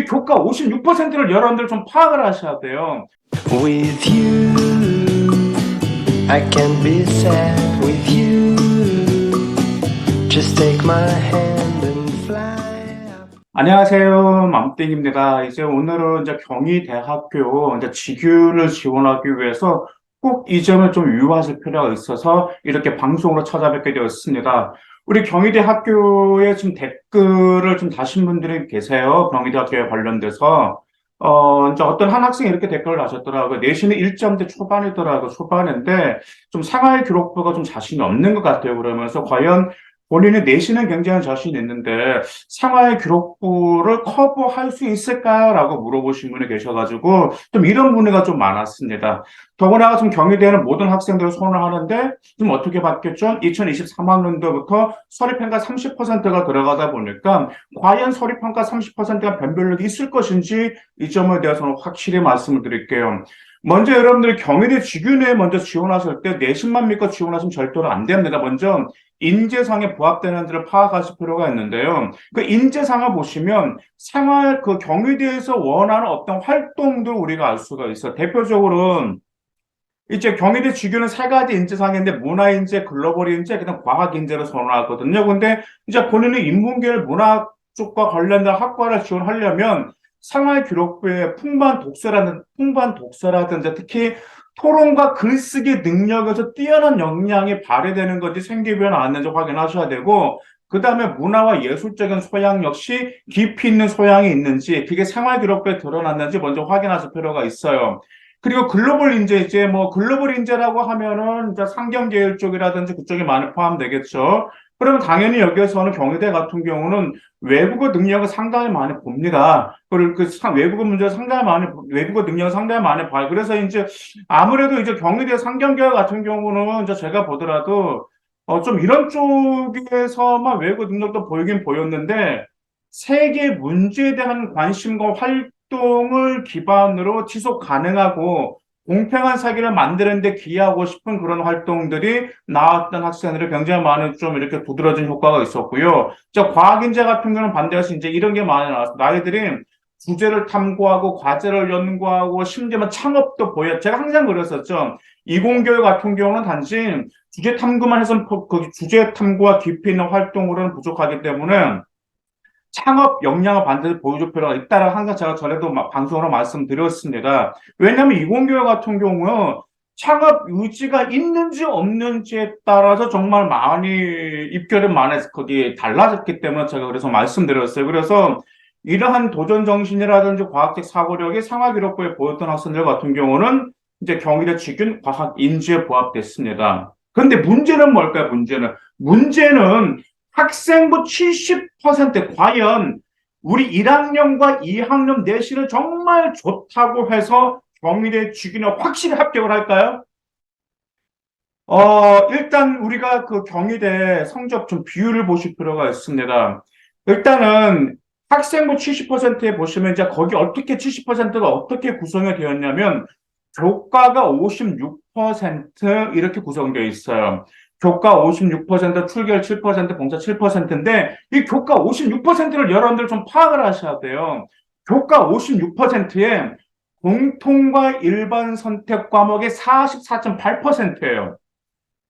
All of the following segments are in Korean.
교과 56%를 여러분들 좀 파악을 하셔야 돼요. With you, I can be sad with you. Just take my hand and fly up. 안녕하세요. 맘땡입니다. 이제 오늘은 이제 경희대학교 이제 직윤을 지원하기 위해서 꼭 이 점을 좀 유의하실 필요가 있어서 이렇게 방송으로 찾아뵙게 되었습니다. 우리 경희대학교에 지금 댓글을 좀 다신 분들이 계세요. 경희대학교에 관련돼서. 이제 어떤 한 학생이 이렇게 댓글을 하셨더라고요. 내신은 1점대 초반이더라고요. 초반인데 좀 생활 기록부가 좀 자신이 없는 것 같아요. 그러면서 과연 본인이 내신은 굉장히 자신이 있는데 생활 기록부를 커버할 수 있을까라고 물어보신 분이 계셔가지고 좀 이런 문의가 좀 많았습니다. 더구나 좀 경희대는 모든 학생들을 선호를 하는데 좀 어떻게 바뀌었죠? 2023학년도부터 서류평가 30%가 들어가다 보니까 과연 서류평가 30%가 변별력이 있을 것인지 이 점에 대해서는 확실히 말씀을 드릴게요. 먼저 여러분들이 경희대 직윤에 먼저 지원하실 때 내신만 믿고 지원하시면 절대로 안 됩니다. 먼저 인재상에 부합되는 지를 파악하실 필요가 있는데요. 그 인재상을 보시면 생활 그 경희대에서 원하는 어떤 활동들 우리가 알 수가 있어요. 대표적으로 이제 경희대 직윤은 세 가지 인재상인데 문화인재, 글로벌인재, 그다음 과학인재를 선호하거든요. 근데 이제 본인은 인문계열 문학 쪽과 관련된 학과를 지원하려면 생활기록부에 풍반 독서라든지 특히 토론과 글쓰기 능력에서 뛰어난 역량이 발휘되는 건지 생기면 안 되는지 확인하셔야 되고, 그 다음에 문화와 예술적인 소양 역시 깊이 있는 소양이 있는지, 그게 생활기록부에 드러났는지 먼저 확인하실 필요가 있어요. 그리고 글로벌 인재, 이제 뭐 글로벌 인재라고 하면은 이제 상경계열 쪽이라든지 그쪽이 많이 포함되겠죠. 그러면 당연히 여기에서는 경희대 같은 경우는 외국어 능력을 상당히 많이 봅니다. 그리고 외국어 문제를 상당히 많이, 외국어 능력을 상당히 많이 봐요. 그래서 이제 아무래도 이제 경희대 상경계열 같은 경우는 이제 제가 보더라도 좀 이런 쪽에서만 외국어 능력도 보이긴 보였는데 세계 문제에 대한 관심과 활동을 기반으로 지속 가능하고 공평한 사회를 만드는 데 기여하고 싶은 그런 활동들이 나왔던 학생들이 굉장히 많은 좀 이렇게 두드러진 효과가 있었고요. 과학인재 같은 경우는 반대해서 이제 이런 게 많이 나왔어요. 아이들이 주제를 탐구하고 과제를 연구하고 심지어는 창업도 보여. 제가 항상 그랬었죠. 이공계열 같은 경우는 단지 주제 탐구만 해서 그 주제 탐구와 깊이 있는 활동으로는 부족하기 때문에 창업 역량을 반드시 보여줄 필요가 있다라고 항상 제가 전에도 방송으로 말씀드렸습니다. 왜냐하면 이공계열 같은 경우는 창업 의지가 있는지 없는지에 따라서 정말 많이 입결이 많이 거기 달라졌기 때문에 제가 그래서 말씀드렸어요. 그래서 이러한 도전 정신이라든지 과학적 사고력이 생활기록부에 보였던 학생들 같은 경우는 이제 경희대 직윤 과학 인지에 부합됐습니다. 그런데 문제는 뭘까요? 문제는 학생부 70% 과연 우리 1학년과 2학년 내신은 정말 좋다고 해서 경희대 직윤에 확실히 합격을 할까요? 일단 우리가 그 경희대 성적 좀 비율을 보실 필요가 있습니다. 일단은 학생부 70%에 보시면 이제 거기 어떻게 70%가 어떻게 구성이 되었냐면 교과가 56% 이렇게 구성되어 있어요. 교과 56%, 출결 7%, 봉사 7%인데 이 교과 56%를 여러분들 좀 파악을 하셔야 돼요. 교과 56%에 공통과 일반 선택 과목의 44.8%예요.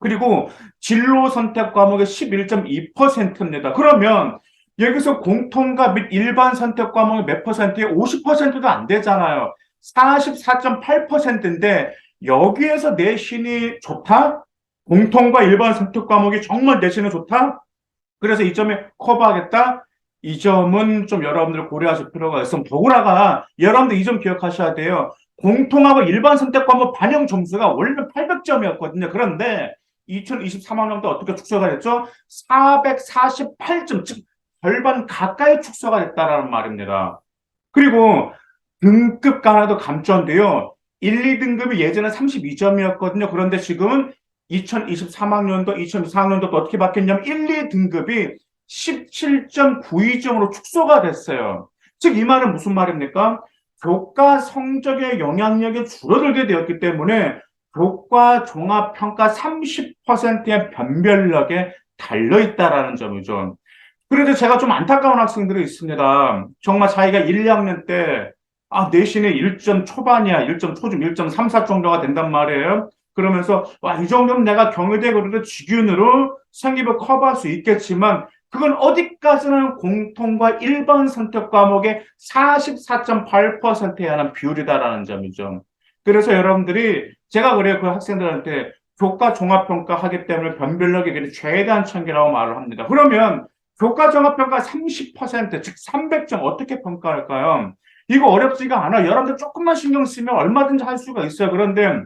그리고 진로 선택 과목의 11.2%입니다. 그러면 여기서 공통과 및 일반 선택 과목의 몇 퍼센트에 50%도 안 되잖아요. 44.8%인데 여기에서 내신이 좋다? 공통과 일반 선택 과목이 정말 내신이 좋다? 그래서 이 점에 커버하겠다? 이 점은 좀 여러분들 고려하실 필요가 있으면 더구나가 여러분들 이 점 기억하셔야 돼요. 공통하고 일반 선택 과목 반영 점수가 원래 800점이었거든요. 그런데 2023학년도 어떻게 축소가 됐죠? 448점, 즉 절반 가까이 축소가 됐다라는 말입니다. 그리고 등급 강화도 감점돼요. 1, 2등급이 예전에 32점이었거든요. 그런데 지금은 2023학년도, 2024학년도 어떻게 바뀌었냐면 1, 2등급이 17.92점으로 축소가 됐어요. 즉, 이 말은 무슨 말입니까? 교과 성적의 영향력이 줄어들게 되었기 때문에 교과 종합평가 30%의 변별력에 달려있다라는 점이죠. 그래도 제가 좀 안타까운 학생들이 있습니다. 정말 자기가 1, 2학년 때, 내신에 1점 초반이야. 1점 초중, 1.34 정도가 된단 말이에요. 그러면서, 와, 이 정도면 내가 경희대 그래도 직윤으로 생기부 커버할 수 있겠지만, 그건 어디까지는 공통과 일반 선택 과목의 44.8%에 하는 비율이다라는 점이죠. 그래서 여러분들이, 제가 그래요. 그 학생들한테 교과 종합평가 하기 때문에 변별력이 그래 최대한 챙기라고 말을 합니다. 그러면 교과 종합평가 30%, 즉 300점 어떻게 평가할까요? 이거 어렵지가 않아. 여러분들 조금만 신경 쓰면 얼마든지 할 수가 있어요. 그런데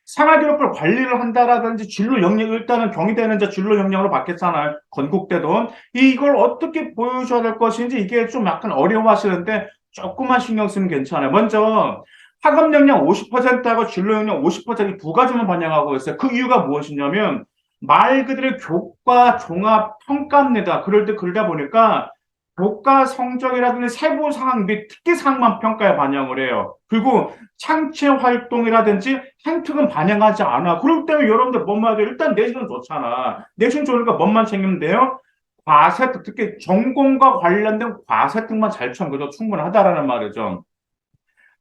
생활기록부를 관리를 한다라든지 진로 역량, 일단은 경희대는 이제 진로 역량으로 받겠잖아요. 건국대도. 이걸 어떻게 보여줘야 될 것인지 이게 좀 약간 어려워하시는데 조금만 신경 쓰면 괜찮아요. 먼저 학업 역량 50%하고 진로 역량 50%두 가지만 반영하고 있어요. 그 이유가 무엇이냐면 말 그대로 교과 종합 평가입니다. 그러다 보니까 교과 성적이라든지 세부 사항 및 특기 사항만 평가에 반영을 해요. 그리고 창체 활동이라든지 행특은 반영하지 않아. 그렇기 때문에 여러분들 뭔 말이야? 일단 내신은 좋잖아. 내신 좋으니까 뭔만 챙기면 돼요? 과세특, 특히 전공과 관련된 과세특만 잘 챙겨도 충분하다라는 말이죠.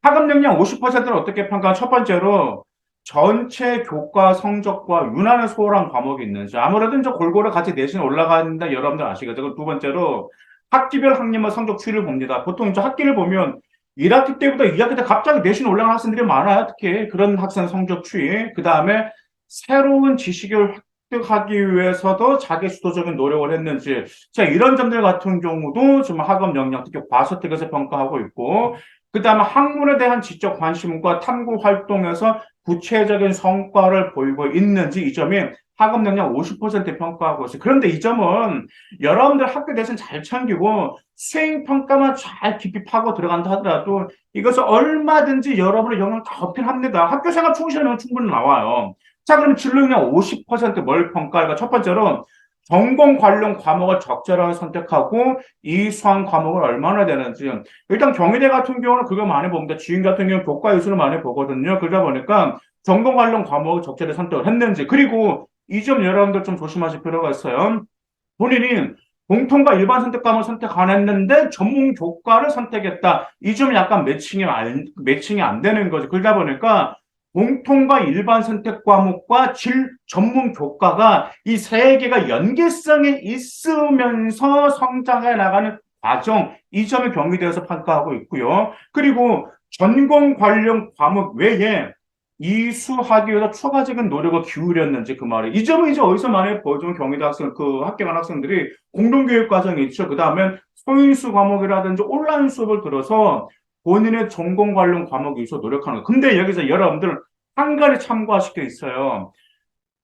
학업 역량 50%를 어떻게 평가? 첫 번째로 전체 교과 성적과 유난히 소홀한 과목이 있는지 아무래도 이제 골고루 같이 내신 올라가는데 여러분들 아시겠죠? 그리고 두 번째로 학기별 학년만 성적 추이를 봅니다. 보통 이제 학기를 보면 1학기 때부터 2학기 때 갑자기 내신 올라가는 학생들이 많아요. 특히 그런 학생 성적 추이. 그 다음에 새로운 지식을 획득하기 위해서도 자기 주도적인 노력을 했는지. 자, 이런 점들 같은 경우도 지금 학업 역량, 특히 과소특에서 평가하고 있고, 그 다음에 학문에 대한 지적 관심과 탐구 활동에서 구체적인 성과를 보이고 있는지 이 점이 학업 역량 50% 평가하고 있어요. 그런데 이 점은 여러분들 학교 대신 잘 챙기고 수행 평가만 잘 깊이 파고 들어간다 하더라도 이것을 얼마든지 여러분의 영향을 다 어필합니다. 학교 생활 충실하면 충분히 나와요. 자, 그럼 진로 역량 50%뭘 평가할까? 첫 번째로 전공 관련 과목을 적절하게 선택하고 이 수학 과목을 얼마나 되는지. 일단 경희대 같은 경우는 그거 많이 봅니다. 지인 같은 경우는 교과 위주로 많이 보거든요. 그러다 보니까 전공 관련 과목을 적절히 선택을 했는지. 그리고 이 점 여러분들 좀 조심하실 필요가 있어요. 본인이 공통과 일반 선택 과목을 선택 안 했는데 전문 교과를 선택했다. 이 점이 약간 매칭이 안 되는 거죠. 그러다 보니까 공통과 일반 선택 과목과 전문 교과가 이 세 개가 연계성이 있으면서 성장해 나가는 과정, 이 점을 경희대에서 평가하고 있고요. 그리고 전공 관련 과목 외에 이수하기 위해서 추가적인 노력을 기울였는지 그 말이. 이 점은 이제 어디서 많이 보여주면 경희대 학생, 그 학교 간 학생들이 공동교육 과정이 있죠. 그 다음에 소인수 과목이라든지 온라인 수업을 들어서 본인의 전공 관련 과목에 있어 노력하는 거. 근데 여기서 여러분들 한 가지 참고하실 게 있어요.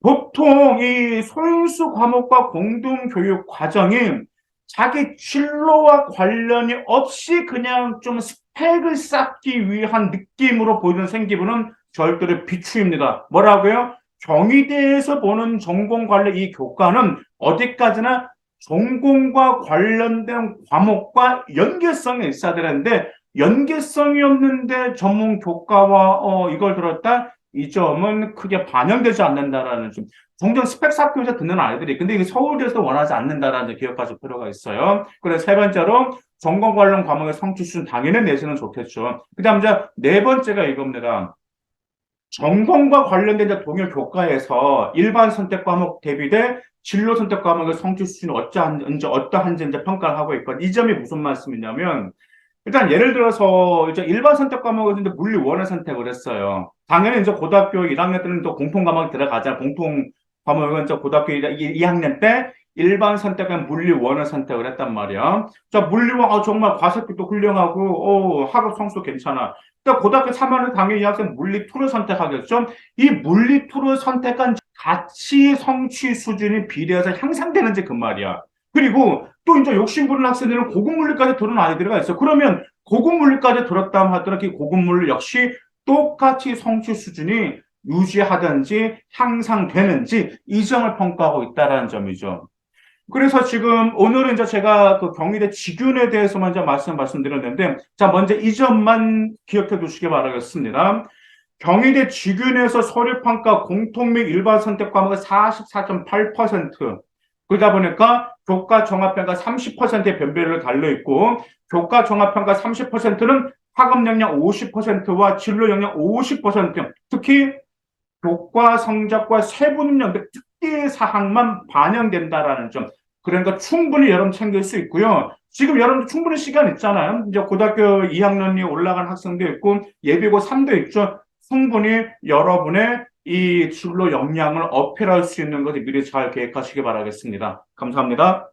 보통 이 소인수 과목과 공동교육 과정이 자기 진로와 관련이 없이 그냥 좀 스펙을 쌓기 위한 느낌으로 보이는 생기부는 절대로 비추입니다. 뭐라고요? 경희대에서 보는 전공 관련 이 교과는 어디까지나 전공과 관련된 과목과 연계성이 있어야 되는데 연계성이 없는데 전문 교과와 이걸 들었다? 이 점은 크게 반영되지 않는다라는 점. 종종 스펙 쌓기 위해서 듣는 아이들이 근데 이게 서울대에서 원하지 않는다라는 점 기억하실 필요가 있어요. 그래서 세 번째로 전공 관련 과목의 성취 수준 당연히 내시는 좋겠죠. 그 다음 이제 네 번째가 이겁니다. 전공과 관련된 이제 동일 교과에서 일반 선택 과목 대비돼 진로 선택 과목의 성취 수준이 어떠한지 이제 평가를 하고 있거든요. 이 점이 무슨 말씀이냐면 일단 예를 들어서 이제 일반 선택 과목에서 이제 물리 원을 선택을 했어요. 당연히 이제 고등학교 1학년 때는 또 공통 과목이 들어가잖아요. 공통 과목은 이제 고등학교 2학년 때 일반 선택은 물리 원을 선택을 했단 말이야. 자, 물리원 정말 과학도 훌륭하고 학업 성수 괜찮아. 또 고등학교 3학년 당연히 이 학생 물리 2를 선택하겠죠. 이 물리 2를 선택한 가치 성취 수준이 비례해서 향상되는지 그 말이야. 그리고 또 이제 욕심부리는 학생들은 고급 물리까지 들은 아이들이 있어. 그러면 고급 물리까지 들었다면 하더라도 그 고급 물리 역시 똑같이 성취 수준이 유지하든지 향상되는지 이 점을 평가하고 있다라는 점이죠. 그래서 지금 오늘은 이제 제가 그 경희대 직윤에 대해서만 이제 말씀드렸는데, 자, 먼저 이 점만 기억해 두시기 바라겠습니다. 경희대 직윤에서 서류평가 공통 및 일반 선택 과목의 44.8%. 그러다 보니까 교과 종합평가 30%의 변별을 달려 있고, 교과 종합평가 30%는 학업 역량 50%와 진로 역량 50%, 특히 교과 성적과 세부 능력 등 특기 사항만 반영된다라는 점. 그러니까 충분히 여러분 챙길 수 있고요. 지금 여러분 충분히 시간 있잖아요. 이제 고등학교 2학년이 올라간 학생도 있고 예비고 3도 있죠. 충분히 여러분의 이 진로 역량을 어필할 수 있는 것을 미리 잘 계획하시기 바라겠습니다. 감사합니다.